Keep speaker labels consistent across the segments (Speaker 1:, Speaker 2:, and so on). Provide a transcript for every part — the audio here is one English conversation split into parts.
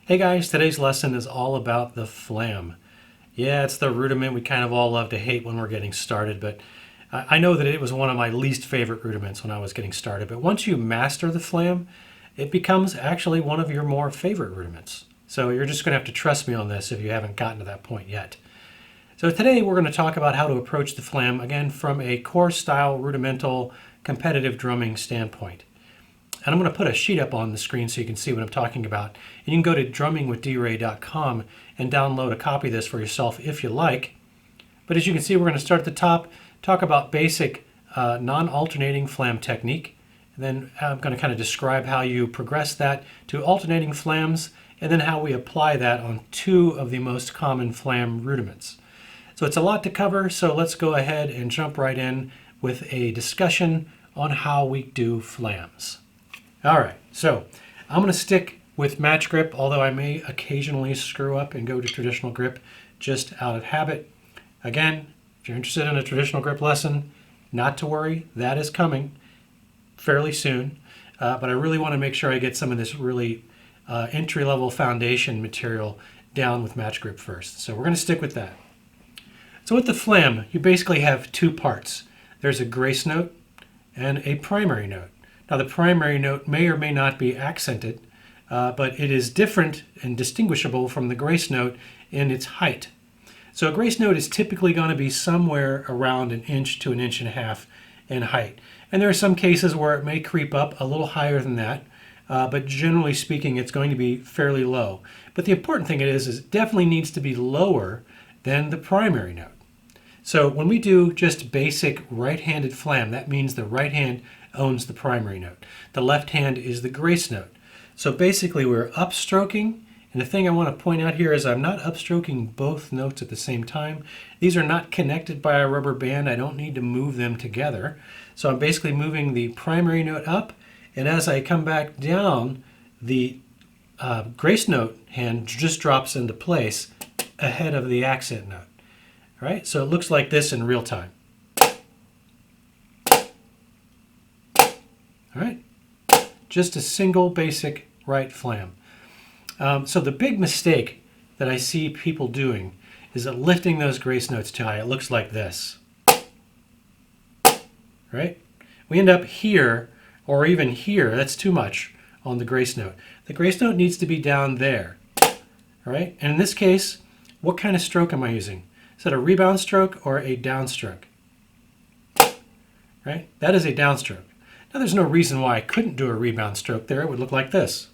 Speaker 1: Hey guys, today's lesson is all about the flam. Yeah, it's the rudiment we kind of all love to hate when we're getting started, but I know that it was one of my least favorite rudiments when I was getting started. But once you master the flam, it becomes actually one of your more favorite rudiments. So you're just going to have to trust me on this if you haven't gotten to that point yet. So today we're going to talk about how to approach the flam, again, from a core style, rudimental, competitive drumming standpoint. And I'm going to put a sheet up on the screen so you can see what I'm talking about. And you can go to drummingwithdray.com and download a copy of this for yourself if you like. But as you can see, we're going to start at the top, talk about basic non-alternating flam technique. And then I'm going to kind of describe how you progress that to alternating flams, and then how we apply that on two of the most common flam rudiments. So it's a lot to cover, so let's go ahead and jump right in with a discussion on how we do flams. All right, so I'm going to stick with match grip, although I may occasionally screw up and go to traditional grip just out of habit. Again, if you're interested in a traditional grip lesson, not to worry, that is coming fairly soon. But I really want to make sure I get some of this really entry-level foundation material down with match grip first. So we're going to stick with that. So with the flam, you basically have two parts. There's a grace note and a primary note. Now the primary note may or may not be accented, but it is different and distinguishable from the grace note in its height. So a grace note is typically going to be somewhere around 1 inch to 1.5 inches in height. And there are some cases where it may creep up a little higher than that, but generally speaking it's going to be fairly low. But the important thing is it definitely needs to be lower than the primary note. So when we do just basic right-handed flam, that means the right hand owns the primary note. The left hand is the grace note. So basically we're upstroking, and the thing I want to point out here is I'm not upstroking both notes at the same time. These are not connected by a rubber band. I don't need to move them together. So I'm basically moving the primary note up, and as I come back down, the grace note hand just drops into place ahead of the accent note. All right, so it looks like this in real time. All right, just a single basic right flam. So the big mistake that I see people doing is that lifting those grace notes too high. It looks like this. Right? We end up here, or even here. That's too much on the grace note. The grace note needs to be down there. All right? And in this case, what kind of stroke am I using? Is that a rebound stroke or a downstroke? Right? That is a downstroke. Now there's no reason why I couldn't do a rebound stroke there. It would look like this.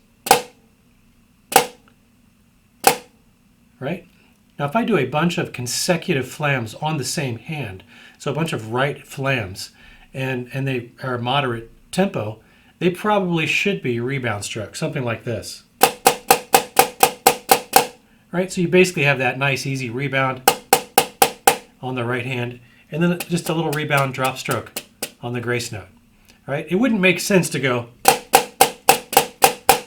Speaker 1: Right? Now if I do a bunch of consecutive flams on the same hand, so a bunch of right flams, and they are moderate tempo, they probably should be rebound strokes, something like this. Right? So you basically have that nice easy rebound on the right hand, and then just a little rebound drop stroke on the grace note. Right? It wouldn't make sense to go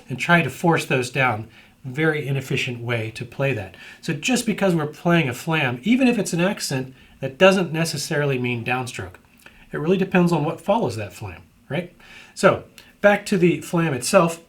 Speaker 1: and try to force those down. Very inefficient way to play that. So just because we're playing a flam, even if it's an accent, that doesn't necessarily mean downstroke. It really depends on what follows that flam, right? So back to the flam itself.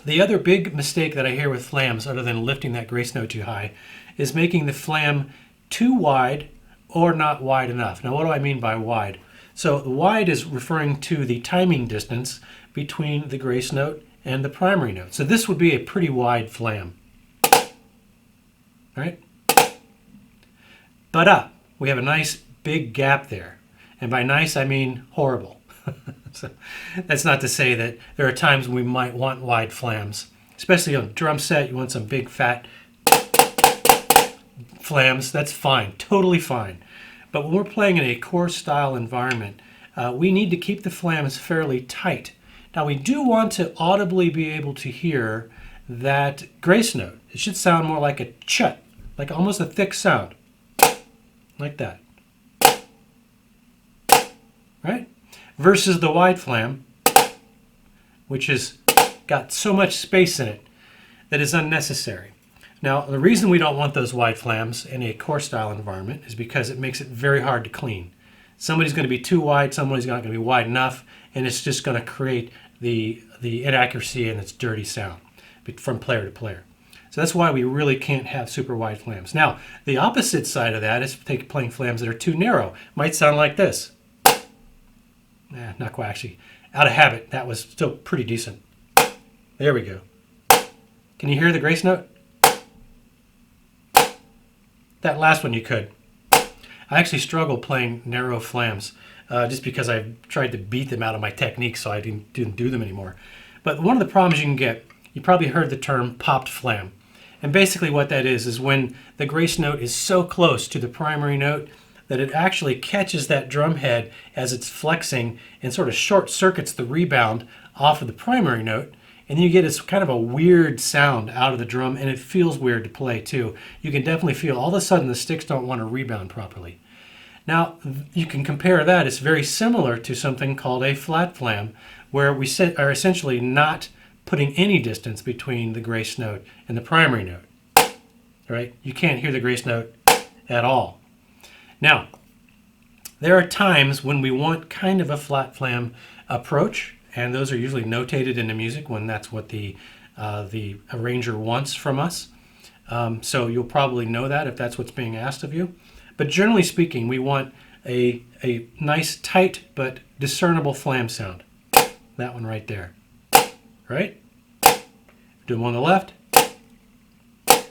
Speaker 1: The other big mistake that I hear with flams, other than lifting that grace note too high, is making the flam too wide or not wide enough. Now what do I mean by wide? So wide is referring to the timing distance between the grace note and the primary note. So this would be a pretty wide flam. Right? But we have a nice big gap there. And by nice, I mean horrible. So that's not to say that there are times when we might want wide flams. Especially on a drum set, you want some big fat flams. That's fine, totally fine. But when we're playing in a core style environment, we need to keep the flams fairly tight. Now we do want to audibly be able to hear that grace note. It should sound more like a chut, like almost a thick sound, like that. Right? Versus the wide flam, which has got so much space in it that is unnecessary. Now the reason we don't want those wide flams in a core style environment is because it makes it very hard to clean. Somebody's going to be too wide, somebody's not going to be wide enough, and it's just going to create the inaccuracy and its dirty sound. from player to player. So that's why we really can't have super wide flams. Now, the opposite side of that is playing flams that are too narrow. Might sound like this. Not quite, actually. Out of habit, that was still pretty decent. There we go. Can you hear the grace note? That last one you could. I actually struggle playing narrow flams just because I've tried to beat them out of my technique, so I didn't do them anymore. But one of the problems you can get, you probably heard the term popped flam. And basically what that is when the grace note is so close to the primary note that it actually catches that drum head as it's flexing and sort of short circuits the rebound off of the primary note. And you get this kind of a weird sound out of the drum, and it feels weird to play too. You can definitely feel all of a sudden the sticks don't want to rebound properly. Now, you can compare that. It's very similar to something called a flat flam, where we are essentially not putting any distance between the grace note and the primary note, right? You can't hear the grace note at all. Now, there are times when we want kind of a flat flam approach, and those are usually notated in the music when that's what the arranger wants from us. So you'll probably know that if that's what's being asked of you. But generally speaking, we want a nice, tight, but discernible flam sound. That one right there. Right? Do one on the left.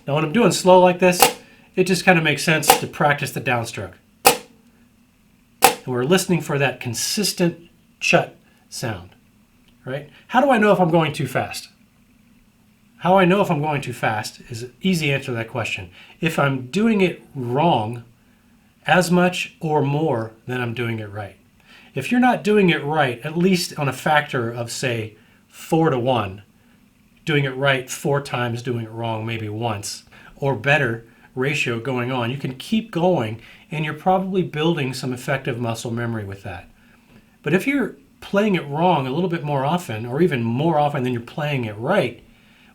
Speaker 1: Now when I'm doing slow like this, it just kind of makes sense to practice the downstroke. And we're listening for that consistent chut sound. Right? How do I know if I'm going too fast? How I know if I'm going too fast is an easy answer to that question. If I'm doing it wrong as much or more than I'm doing it right. If you're not doing it right, at least on a factor of, say, 4 to 1, doing it right 4 times, doing it wrong maybe once, or better ratio going on, you can keep going, and you're probably building some effective muscle memory with that. But if you're playing it wrong a little bit more often, or even more often than you're playing it right,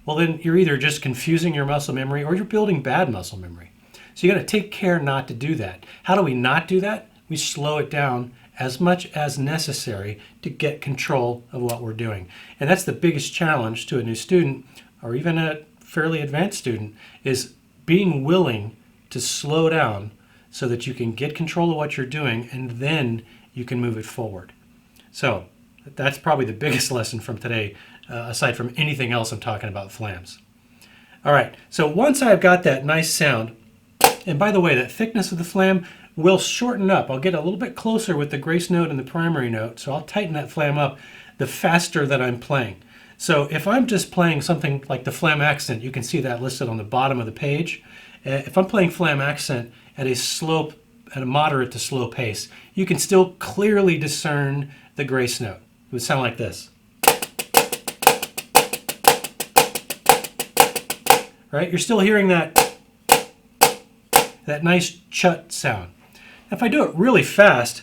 Speaker 1: well then you're either just confusing your muscle memory or you're building bad muscle memory. So you got to take care not to do that. How do we not do that? We slow it down as much as necessary to get control of what we're doing. And that's the biggest challenge to a new student, or even a fairly advanced student, is being willing to slow down so that you can get control of what you're doing, and then you can move it forward. So that's probably the biggest lesson from today, aside from anything else I'm talking about flams. All right, so once I've got that nice sound, and by the way, that thickness of the flam will shorten up. I'll get a little bit closer with the grace note and the primary note, so I'll tighten that flam up the faster that I'm playing. So if I'm just playing something like the flam accent, you can see that listed on the bottom of the page. If I'm playing flam accent at a moderate to slow pace, you can still clearly discern the grace note. It would sound like this. Right? You're still hearing that nice chut sound. If I do it really fast,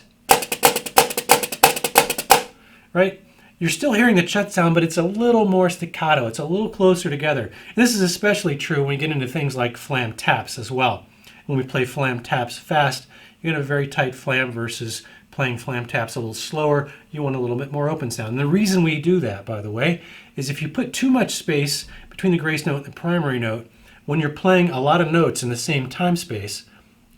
Speaker 1: right, you're still hearing the chut sound, but it's a little more staccato. It's a little closer together. And this is especially true when we get into things like flam taps as well. When we play flam taps fast, you're going to have a very tight flam versus playing flam taps a little slower. You want a little bit more open sound. And the reason we do that, by the way, is if you put too much space between the grace note and the primary note, when you're playing a lot of notes in the same time space,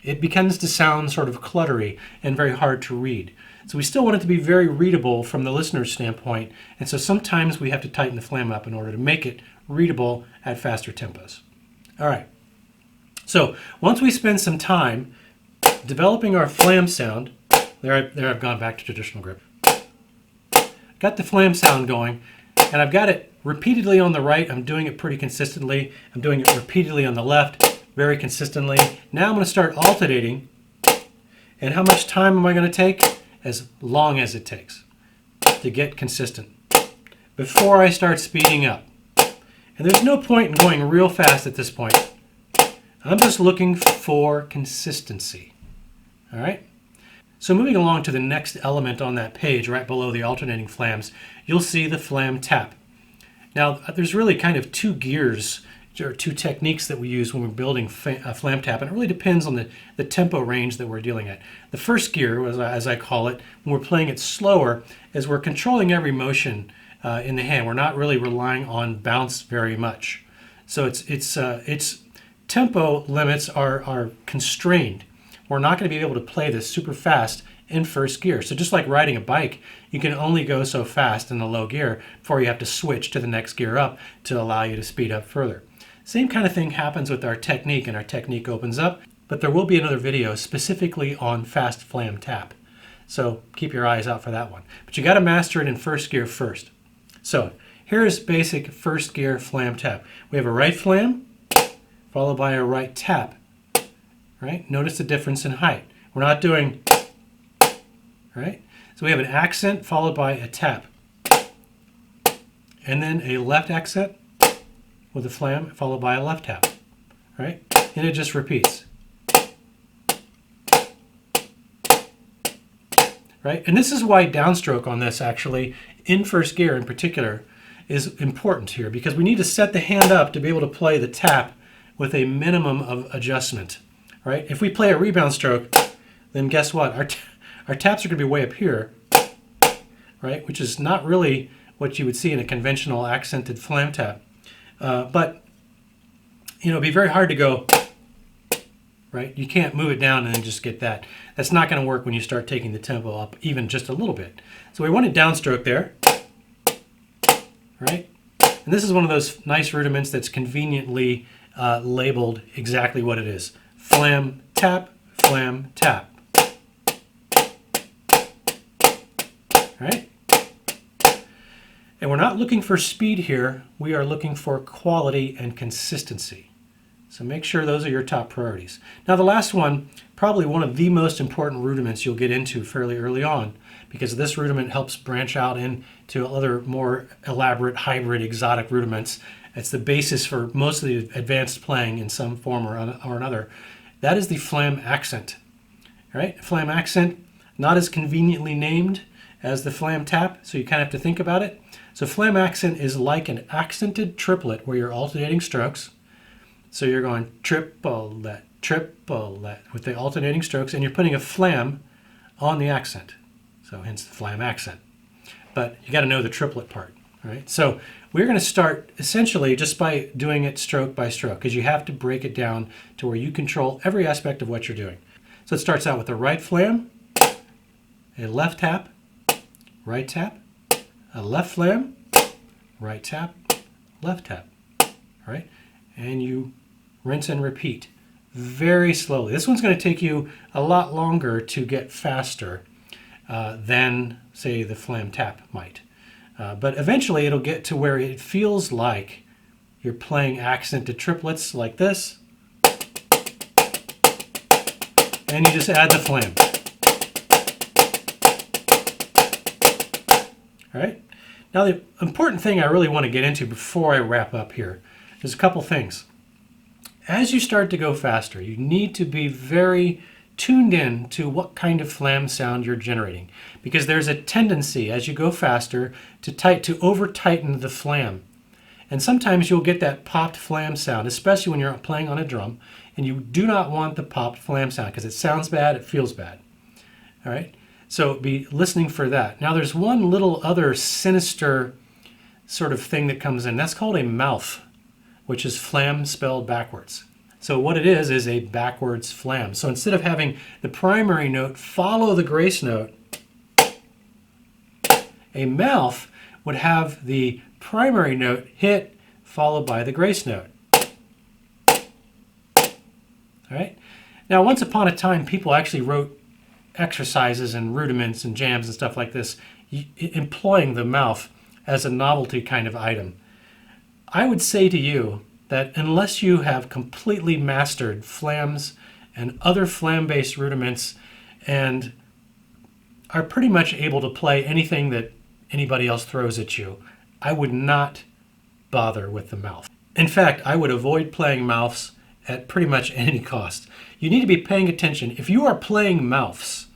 Speaker 1: it begins to sound sort of cluttery and very hard to read. So we still want it to be very readable from the listener's standpoint, and so sometimes we have to tighten the flam up in order to make it readable at faster tempos. All right, so once we spend some time developing our flam sound, there I've gone back to traditional grip. Got the flam sound going, and I've got it repeatedly on the right. I'm doing it pretty consistently. I'm doing it repeatedly on the left, very consistently. Now I'm going to start alternating. And how much time am I going to take? As long as it takes to get consistent before I start speeding up. And there's no point in going real fast at this point. I'm just looking for consistency. All right? So moving along to the next element on that page, right below the alternating flams, you'll see the flam tap. Now, there's really kind of 2 gears, or 2 techniques that we use when we're building a flam tap, and it really depends on the tempo range that we're dealing at. The first gear, as I call it, when we're playing it slower, is we're controlling every motion in the hand. We're not really relying on bounce very much. So its tempo limits are constrained. We're not going to be able to play this super fast in first gear. So just like riding a bike, you can only go so fast in the low gear before you have to switch to the next gear up to allow you to speed up further. Same kind of thing happens with our technique, and our technique opens up, but there will be another video specifically on fast flam tap. So keep your eyes out for that one. But you got to master it in first gear first. So here's basic first gear flam tap. We have a right flam followed by a right tap. Right? Notice the difference in height. We're not doing, right? So we have an accent followed by a tap. And then a left accent with a flam followed by a left tap. Right? And it just repeats. Right? And this is why downstroke on this actually, in first gear in particular, is important here, because we need to set the hand up to be able to play the tap with a minimum of adjustment. Right? If we play a rebound stroke, then guess what? Our taps are going to be way up here, right? Which is not really what you would see in a conventional accented flam tap. But you know, it'd be very hard to go, right? You can't move it down and then just get that. That's not going to work when you start taking the tempo up even just a little bit. So we want a downstroke there, right? And this is one of those nice rudiments that's conveniently labeled exactly what it is. Flam tap, flam tap. Right? And we're not looking for speed here. We are looking for quality and consistency. So make sure those are your top priorities. Now the last one, probably one of the most important rudiments you'll get into fairly early on, because this rudiment helps branch out into other more elaborate, hybrid, exotic rudiments. It's the basis for most of the advanced playing in some form or another. That is the flam accent. Right? Flam accent, not as conveniently named as the flam tap, so you kind of have to think about it. So flam accent is like an accented triplet where you're alternating strokes. So you're going triplet, triplet with the alternating strokes, and you're putting a flam on the accent. So hence the flam accent. But you got to know the triplet part. Right? So we're going to start essentially just by doing it stroke by stroke, because you have to break it down to where you control every aspect of what you're doing. So it starts out with a right flam, a left tap, right tap, a left flam, right tap, left tap. Right? And you rinse and repeat very slowly. This one's going to take you a lot longer to get faster than, say, the flam tap might. But eventually it'll get to where it feels like you're playing accented triplets like this. And you just add the flam. All right? Now the important thing I really want to get into before I wrap up here is a couple things. As you start to go faster, you need to be very tuned in to what kind of flam sound you're generating, because there's a tendency as you go faster to over tighten the flam, and sometimes you'll get that popped flam sound, especially when you're playing on a drum, and you do not want the popped flam sound because it sounds bad, it feels bad. All right, so be listening for that. Now there's one little other sinister sort of thing that comes in. That's called a mouth, which is flam spelled backwards. So what it is a backwards flam. So instead of having the primary note follow the grace note, a mouth would have the primary note hit followed by the grace note. All right? Now, once upon a time, people actually wrote exercises and rudiments and jams and stuff like this, employing the mouth as a novelty kind of item. I would say to you that unless you have completely mastered flams and other flam-based rudiments and are pretty much able to play anything that anybody else throws at you, I would not bother with the mouth. In fact, I would avoid playing mouths at pretty much any cost. You need to be paying attention. If you are playing mouths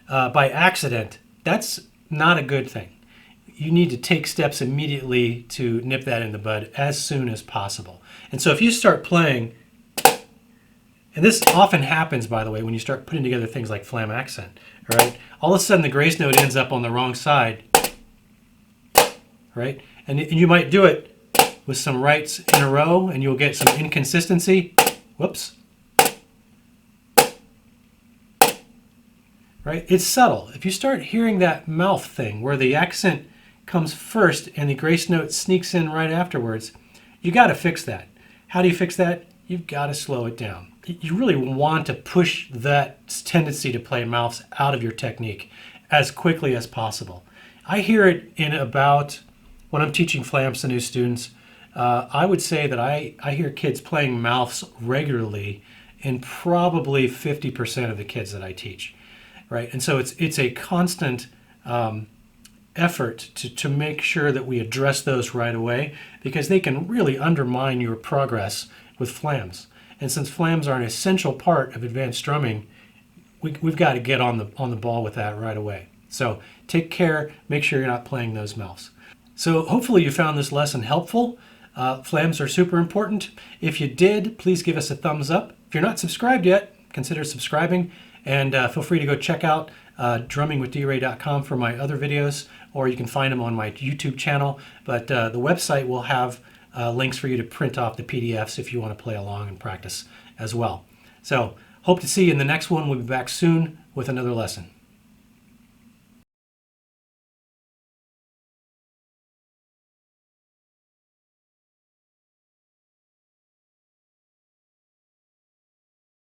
Speaker 1: by accident, that's not a good thing. You need to take steps immediately to nip that in the bud as soon as possible. And so if you start playing, and this often happens, by the way, when you start putting together things like flam accent, right? All of a sudden the grace note ends up on the wrong side, right? And you might do it with some rights in a row and you'll get some inconsistency. Whoops. Right? It's subtle. If you start hearing that mouth thing where the accent comes first and the grace note sneaks in right afterwards, you got to fix that. How do you fix that? You've got to slow it down. You really want to push that tendency to play mouths out of your technique as quickly as possible. I hear it in about, when I'm teaching flams to new students, I would say that I hear kids playing mouths regularly in probably 50% of the kids that I teach, right? And so it's a constant effort to make sure that we address those right away, because they can really undermine your progress with flams. And since flams are an essential part of advanced drumming, we've got to get on the ball with that right away. So take care, make sure you're not playing those mouths. So hopefully you found this lesson helpful. Flams are super important. If you did, please give us a thumbs up. If you're not subscribed yet, consider subscribing, and feel free to go check out drummingwithdray.com for my other videos, or you can find them on my YouTube channel. But the website will have links for you to print off the PDFs if you want to play along and practice as well. So hope to see you in the next one. We'll be back soon with another lesson.